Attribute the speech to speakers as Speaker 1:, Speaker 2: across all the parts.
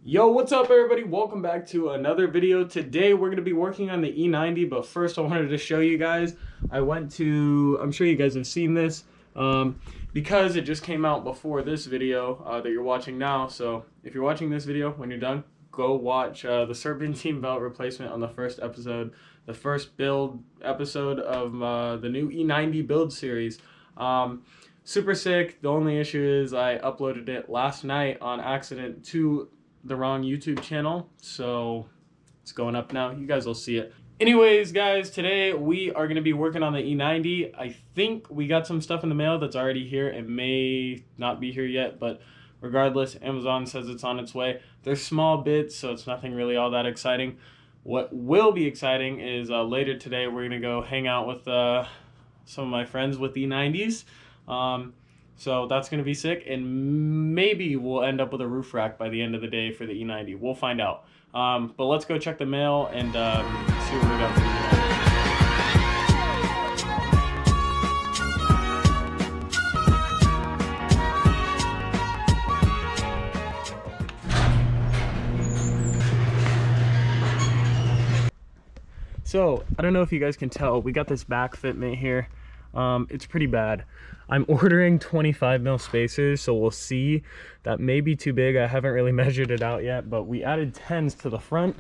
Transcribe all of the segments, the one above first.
Speaker 1: Yo, what's up everybody? Welcome back to another video. Today we're going to be working on the E90, but first I wanted to show you guys. I'm sure you guys have seen this, because it just came out before this video that you're watching now. So if you're watching this video, when you're done, go watch the serpentine belt replacement on the first episode, the first build episode of the new E90 build series. Super sick. The only issue is I uploaded it last night on accident to the wrong YouTube channel, so it's going up now. You guys will see it. Anyways, guys, today we are going to be working on the E90. I think we got some stuff in the mail that's already here. It may not be here yet, but regardless, Amazon says it's on its way. They're small bits, so it's nothing really all that exciting. What will be exciting is later today we're going to go hang out with some of my friends with E90s. So that's going to be sick, and maybe we'll end up with a roof rack by the end of the day for the E90. We'll find out. But let's go check the mail and see what we got for the E90. So, I don't know if you guys can tell, we got this back fitment here. It's pretty bad. I'm ordering 25mm spacers, so we'll see. That may be too big. I haven't really measured it out yet, but we added 10s to the front.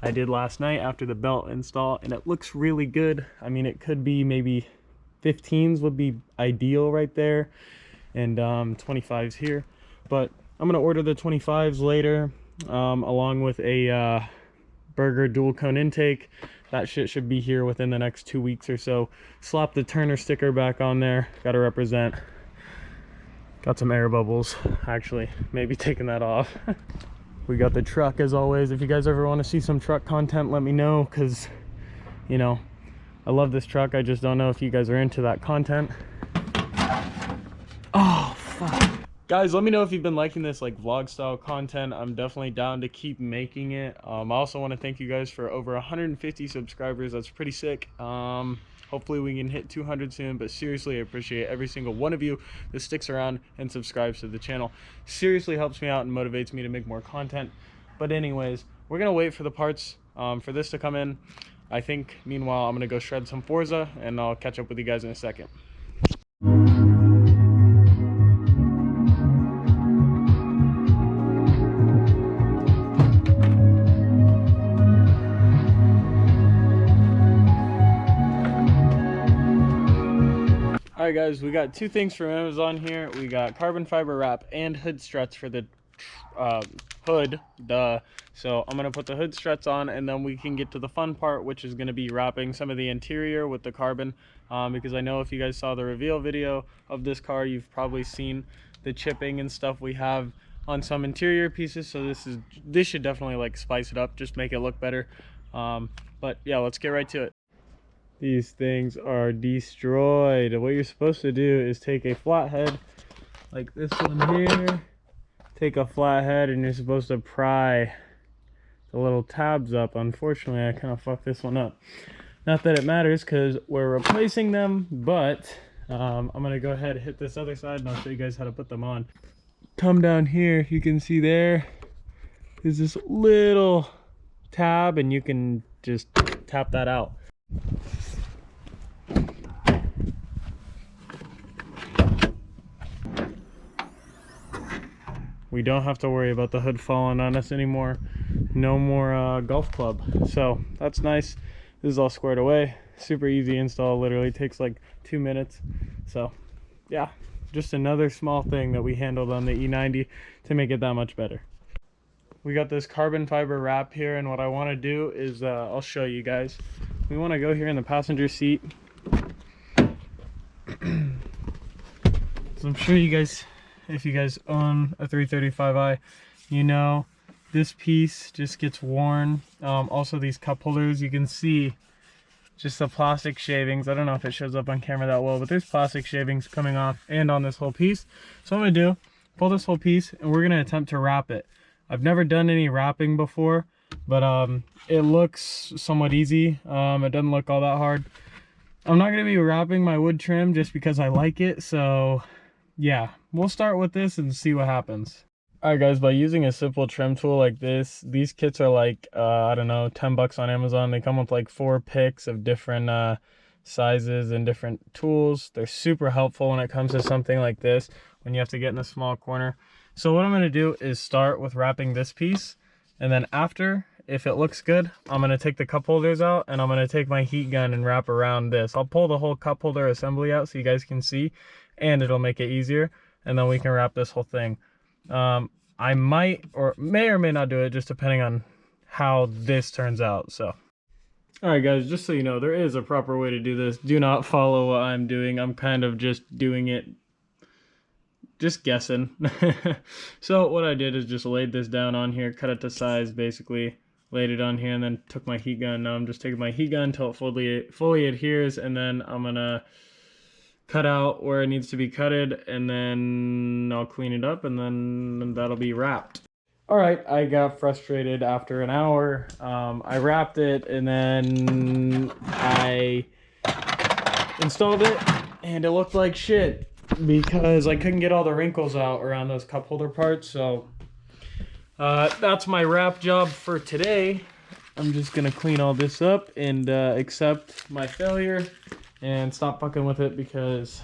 Speaker 1: I did last night after the belt install, and it looks really good. I mean, it could be maybe 15s would be ideal right there, and 25s here. But I'm gonna order the 25s later, along with a Burger dual cone intake. That shit should be here within the next 2 weeks or so. Slap the Turner sticker back on there. Gotta represent. Got some air bubbles, actually. Maybe taking that off. We got the truck as always. If you guys ever want to see some truck content, let me know, because, you know, I love this truck. I just don't know if you guys are into that content. Oh, fuck. Guys, let me know if you've been liking this like vlog style content. I'm definitely down to keep making it. I also want to thank you guys for over 150 subscribers. That's pretty sick. Hopefully we can hit 200 soon, but seriously, I appreciate every single one of you that sticks around and subscribes to the channel. Seriously helps me out and motivates me to make more content. But anyways, we're gonna wait for the parts for this to come in. I think meanwhile I'm gonna go shred some Forza, and I'll catch up with you guys in a second. Alright guys, we got two things from Amazon here. We got carbon fiber wrap and hood struts for the hood. So I'm going to put the hood struts on, and then we can get to the fun part, which is going to be wrapping some of the interior with the carbon. Because I know if you guys saw the reveal video of this car, you've probably seen the chipping and stuff we have on some interior pieces. So this should definitely like spice it up, just make it look better. But yeah, let's get right to it. These things are destroyed. What you're supposed to do is take a flathead like this one here, take a flathead, and you're supposed to pry the little tabs up. Unfortunately, I kind of fucked this one up. Not that it matters because we're replacing them, but I'm gonna go ahead and hit this other side, and I'll show you guys how to put them on. Come down here, you can see there is this little tab, and you can just tap that out. We don't have to worry about the hood falling on us anymore. No more golf club. So that's nice. This is all squared away. Super easy install. Literally takes like 2 minutes. So yeah, just another small thing that we handled on the E90 to make it that much better. We got this carbon fiber wrap here, and what I want to do is I'll show you guys. We want to go here in the passenger seat. So I'm sure you guys, if you guys own a 335i, you know this piece just gets worn. Also these cup holders, you can see just the plastic shavings. I don't know if it shows up on camera that well, but there's plastic shavings coming off and on this whole piece. So what I'm gonna do, pull this whole piece, and we're gonna attempt to wrap it. I've never done any wrapping before, but it looks somewhat easy. It doesn't look all that hard. I'm not gonna be wrapping my wood trim just because I like it, so yeah, we'll start with this and see what happens. All right, guys, by using a simple trim tool like this, these kits are like, I don't know, 10 bucks on Amazon. They come with like 4 picks of different sizes and different tools. They're super helpful when it comes to something like this, when you have to get in a small corner. So what I'm going to do is start with wrapping this piece, and then after, if it looks good, I'm going to take the cup holders out, and I'm going to take my heat gun and wrap around this. I'll pull the whole cup holder assembly out so you guys can see, and it'll make it easier, and then we can wrap this whole thing. I might or may not do it, just depending on how this turns out. So all right, guys, just so you know, there is a proper way to do this. Do not follow what I'm doing. I'm kind of just doing it, just guessing. So what I did is just laid this down on here, cut it to size, basically laid it on here, and then took my heat gun. Now I'm just taking my heat gun until it fully adheres, and then I'm gonna cut out where it needs to be cutted, and then I'll clean it up, and then that'll be wrapped. All right, I got frustrated after an hour. I wrapped it, and then I installed it, and it looked like shit because I couldn't get all the wrinkles out around those cup holder parts. So that's my wrap job for today. I'm just gonna clean all this up and accept my failure and stop fucking with it, because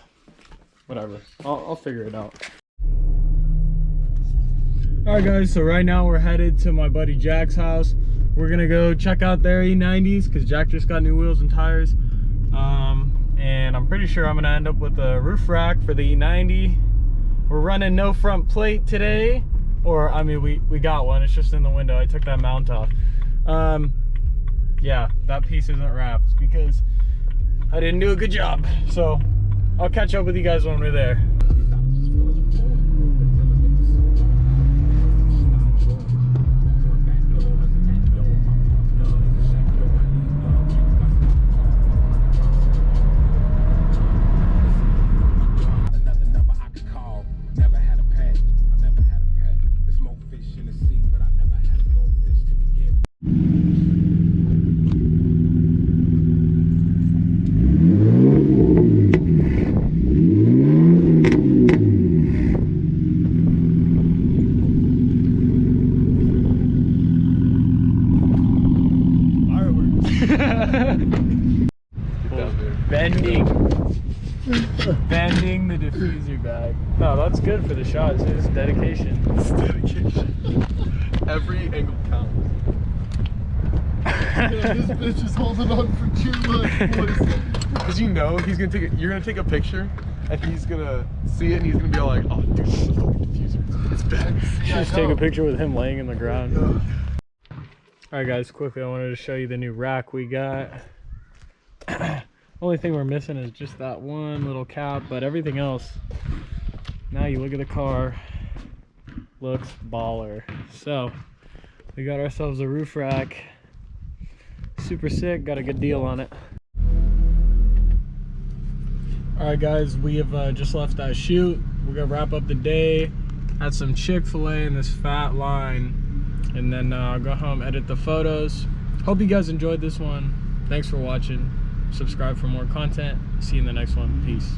Speaker 1: whatever, I'll figure it out. All right, guys, so right now we're headed to my buddy Jack's house. We're gonna go check out their E90s because Jack just got new wheels and tires, and I'm pretty sure I'm gonna end up with a roof rack for the E90. We're running no front plate today, or I mean we got one, it's just in the window. I took that mount off. Yeah, that piece isn't wrapped because I didn't do a good job. So I'll catch up with you guys when we're there. Bending the diffuser bag. No, that's good for the shots. It's dedication.
Speaker 2: It's dedication. Every angle counts. Yeah, this bitch is holding on for too much, boys. Because you know he's gonna you're gonna take a picture, and he's gonna see it, and he's gonna be all like, "Oh, dude, this is the fucking diffuser. It's bad." Yeah,
Speaker 1: just take a picture with him laying in the ground. All right, guys, quickly, I wanted to show you the new rack we got. Only thing we're missing is just that one little cap, but everything else, now you look at the car, looks baller. So we got ourselves a roof rack, super sick, got a good deal on it. All right, guys, we have just left that shoot. We're gonna wrap up the day, had some Chick-fil-A in this fat line, and then go home, edit the photos. Hope you guys enjoyed this one. Thanks for watching. Subscribe for more content. See you in the next one. Peace.